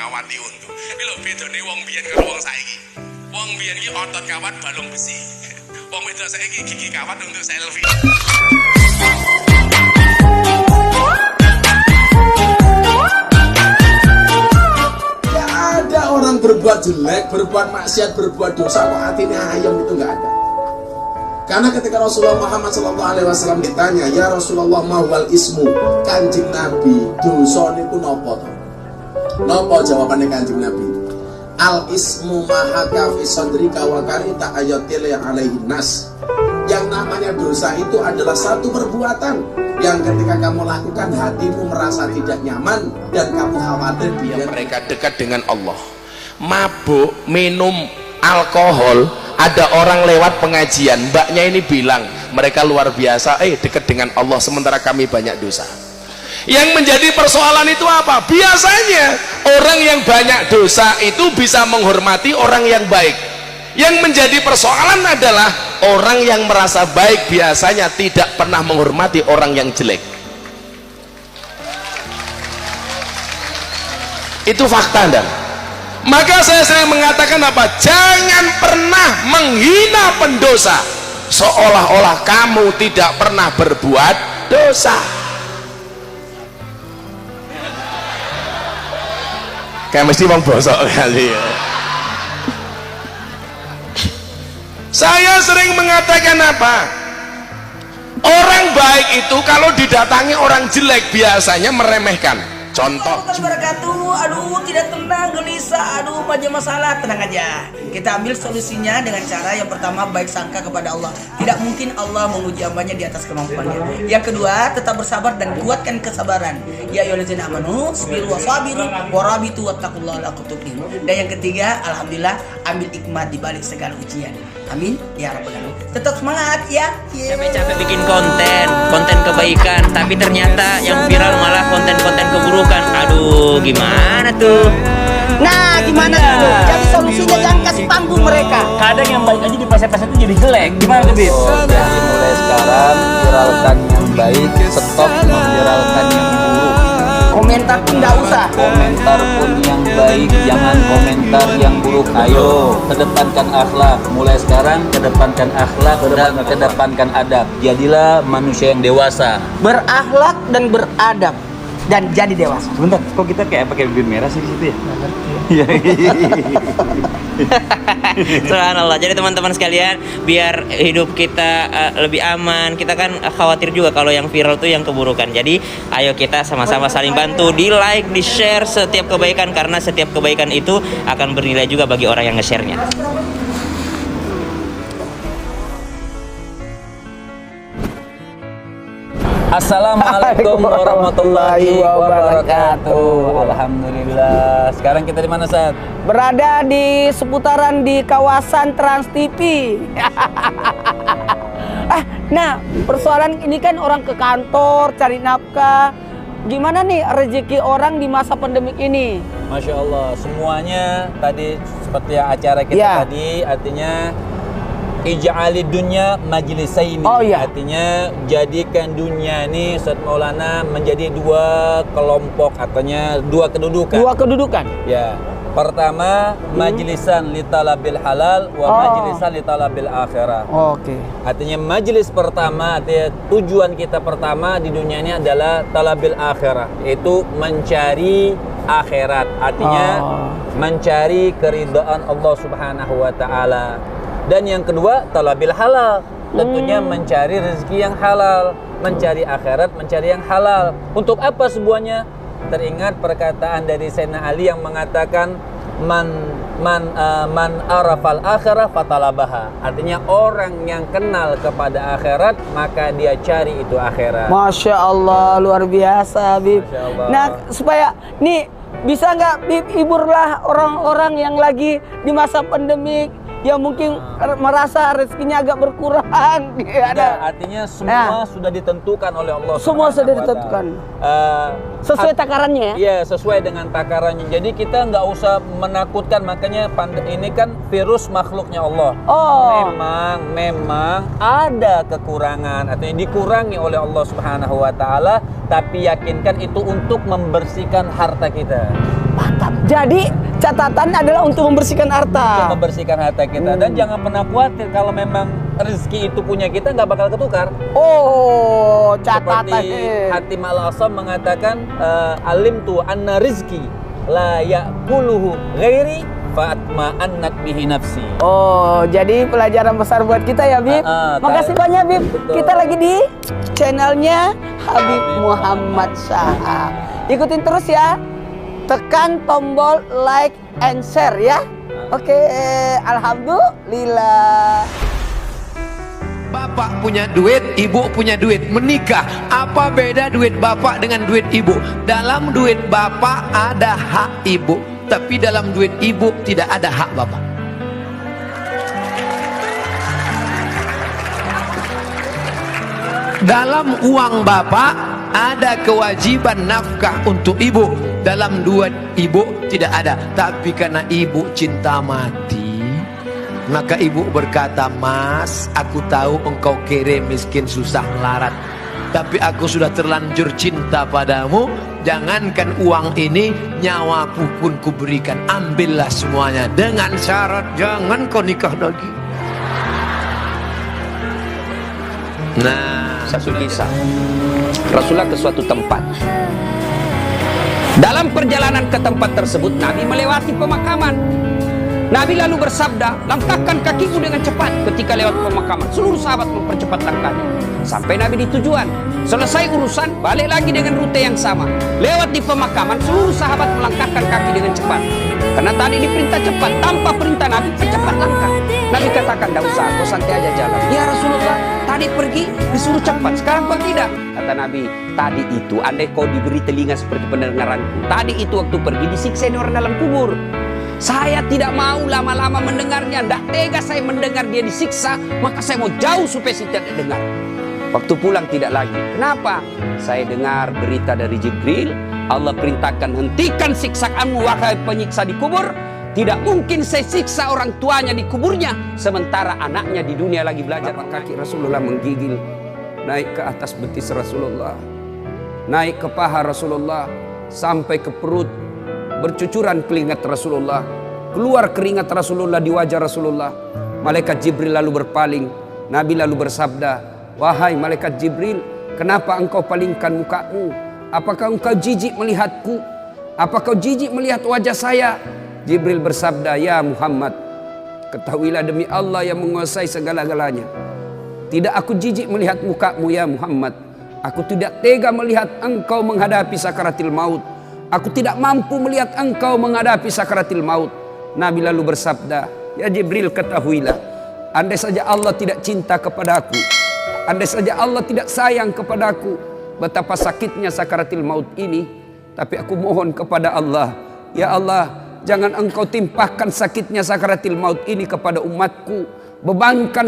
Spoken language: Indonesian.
ngawati untu. Iki lho bedane wong biyen karo wong saiki. Wong biyen iki otot kawat balung besi. Wong wedok saiki gigi kawat untuk selfie. Ya ada orang berbuat jelek, berbuat maksiat, berbuat dosa kok hatinya ayam, itu nggak ada. Karena ketika Rasulullah Muhammad SAW ditanya, ya Rasulullah mahwal ismu, Kanjeng Nabi, dosa niku nopo to? Nopo jawabannya Kanjeng Nabi? Al ismu mahaka fi sadrika wa karita ayatil alaihin nas. Yang namanya dosa itu adalah satu perbuatan yang ketika kamu lakukan hatimu merasa tidak nyaman dan kamu khawatir dia. Mereka dekat dengan Allah. Mabuk, minum alkohol. Ada orang lewat pengajian, mbaknya ini bilang mereka luar biasa, dekat dengan Allah, sementara kami banyak dosa. Yang menjadi persoalan itu apa? Biasanya orang yang banyak dosa itu bisa menghormati orang yang baik. Yang menjadi persoalan adalah orang yang merasa baik biasanya tidak pernah menghormati orang yang jelek. Itu fakta, Anda. Maka saya sering mengatakan apa? Jangan pernah menghina pendosa seolah-olah kamu tidak pernah berbuat dosa. Kayak mesti bang bosok kali ya. Saya sering mengatakan apa? Orang baik itu kalau didatangi orang jelek biasanya meremehkan. Contoh. Aduh, tidak tenang, gelisah, aduh, banyak masalah. Tenang aja, kita ambil solusinya dengan cara yang pertama, baik sangka kepada Allah. Tidak mungkin Allah menguji hambanya di atas kemampuannya. Yang kedua, tetap bersabar dan kuatkan kesabaran. Ya ayyuhallazina amanu sabiru wasabiru warabitu wattaqullaha la'allakum tuflihun. Dan yang ketiga, alhamdulillah, ambil hikmah di balik segala ujian. Amin ya rabbal alamin. Tetap semangat ya. Capek-capek bikin konten kebaikan, tapi ternyata yang viral malah konten-konten keburukan. Aduh, gimana tuh? Nah, gimana tuh? Jadi solusinya jangan kasih panggung mereka. Kadang yang baik aja di pas-pas itu jadi jelek. Gimana tuh, Bit? Jadi mulai sekarang viralkan yang baik, stop memviralkan yang buruk. Komentar pun nggak usah. Komentar pun yang baik, jangan komentar yang buruk. Ayo, kedepankan akhlak. Mulai sekarang kedepankan akhlak dan kedepankan adab. Jadilah manusia yang dewasa. Berakhlak dan beradab dan jadi dewasa. Sebentar, kok kita kayak pakai bibir merah sih di situ ya? Nggak ngerti ya. Subhanallah. Jadi teman-teman sekalian, biar hidup kita lebih aman, kita kan khawatir juga kalau yang viral itu yang keburukan. Jadi ayo kita sama-sama saling bantu, di like, di share setiap kebaikan, karena setiap kebaikan itu akan bernilai juga bagi orang yang nge-share-nya. Assalamualaikum warahmatullahi wabarakatuh. Alhamdulillah. Sekarang kita di mana, Sat? Berada di seputaran di kawasan Trans TV. Nah, persoalan ini kan orang ke kantor cari nafkah. Gimana nih rezeki orang di masa pandemik ini? Masya Allah, semuanya tadi seperti acara kita tadi, artinya ij'ali dunya majlisaini. Artinya jadikan dunia ini, Ustaz Maulana, menjadi dua kelompok, artinya dua kedudukan. Dua kedudukan. Ya. Pertama, majlisan li talabil halal wa majlisan li talabil akhirah. Oke. Artinya majlis pertama, artinya tujuan kita pertama di dunia ini adalah talabil akhirah, yaitu mencari akhirat. Artinya mencari keridhaan Allah Subhanahu wa taala. Dan yang kedua, talabil halal, tentunya mencari rezeki yang halal, mencari akhirat, mencari yang halal. Untuk apa semuanya? Teringat perkataan dari Sayyidina Ali yang mengatakan man arafal akhirah fatalabaha. Artinya orang yang kenal kepada akhirat, maka dia cari itu akhirat. Masya Allah, luar biasa, Bib. Masya Allah. Nah, supaya nih bisa nggak Bib hiburlah orang-orang yang lagi di masa pandemik, yang mungkin merasa rezekinya agak berkurang. Artinya semua sudah ditentukan oleh Allah. Semua sudah ditentukan. Sesuai takarannya ya? Iya, sesuai dengan takarannya. Jadi kita nggak usah menakutkan, makanya ini kan virus makhluknya Allah. Memang ada kekurangan, artinya dikurangi oleh Allah Subhanahu wa taala, tapi yakinkan itu untuk membersihkan harta kita. Mantap. Jadi catatan adalah untuk membersihkan harta. Membersihkan harta kita. Dan jangan pernah khawatir kalau memang rezeki itu punya kita nggak bakal ketukar. Oh, catatan. Seperti Hatim Al-Asam mengatakan, alim tu anna rizki la ya'kuluhu ghairi fa'atma'annat bihi nafsi. Oh, jadi pelajaran besar buat kita ya, Bib. Makasih banyak, Bib. Betul. Kita lagi di channelnya Habib Muhammad Syahab. Ikutin terus ya. Tekan tombol like and share ya. Oke, alhamdulillah. Bapak punya duit, ibu punya duit, menikah. Apa beda duit bapak dengan duit ibu? Dalam duit bapak ada hak ibu, tapi dalam duit ibu tidak ada hak bapak. Dalam uang bapak ada kewajiban nafkah untuk ibu, dalam duit ibu tidak ada. Tapi karena ibu cinta mati, maka ibu berkata, "Mas, aku tahu engkau kere, miskin, susah, melarat, tapi aku sudah terlanjur cinta padamu. Jangankan uang ini, nyawaku pun kuberikan. Ambillah semuanya, dengan syarat jangan kau nikah lagi." Nah, Satu kisah. Rasulullah ke suatu tempat. Dalam perjalanan ke tempat tersebut, Nabi melewati pemakaman. Nabi lalu bersabda, "Langkahkan kakimu dengan cepat." Ketika lewat pemakaman, seluruh sahabat mempercepat langkahnya. Sampai Nabi di tujuan. Selesai urusan, balik lagi dengan rute yang sama. Lewat di pemakaman, seluruh sahabat melangkahkan kaki dengan cepat. Karena tadi diperintah cepat, tanpa perintah Nabi, percepat langkah. Nabi katakan, "Tidak usah, kau santai aja jalan." "Ya Rasulullah, tadi pergi disuruh cepat, sekarang kau tidak." Kata Nabi, "Tadi itu andai kau diberi telinga seperti pendengaranku, tadi itu waktu pergi disiksa orang dalam kubur. Saya tidak mau lama-lama mendengarnya, tidak tega saya mendengar dia disiksa, maka saya mau jauh supaya saya tidak dengar." Waktu pulang tidak lagi. Kenapa? "Saya dengar berita dari Jibril, Allah perintahkan, hentikan siksaanmu wahai penyiksa di kubur. Tidak mungkin saya siksa orang tuanya di kuburnya, sementara anaknya di dunia lagi belajar." Kaki Rasulullah menggigil, naik ke atas betis Rasulullah, naik ke paha Rasulullah, sampai ke perut. Bercucuran keringat Rasulullah, keluar keringat Rasulullah di wajah Rasulullah. Malaikat Jibril lalu berpaling. Nabi lalu bersabda, "Wahai malaikat Jibril, kenapa engkau palingkan mukamu? Apakah engkau jijik melihatku? Apakah kau jijik melihat wajah saya?" Jibril bersabda, "Ya Muhammad, ketahuilah demi Allah yang menguasai segala-galanya, tidak aku jijik melihat mukamu ya Muhammad. Aku tidak tega melihat engkau menghadapi sakaratil maut. Aku tidak mampu melihat engkau menghadapi sakaratil maut." Nabi lalu bersabda, "Ya Jibril, ketahuilah, andai saja Allah tidak cinta kepadaku, andai saja Allah tidak sayang kepadaku, betapa sakitnya sakaratil maut ini. Tapi aku mohon kepada Allah, ya Allah, jangan engkau timpahkan sakitnya sakaratil maut ini kepada umatku. Bebankan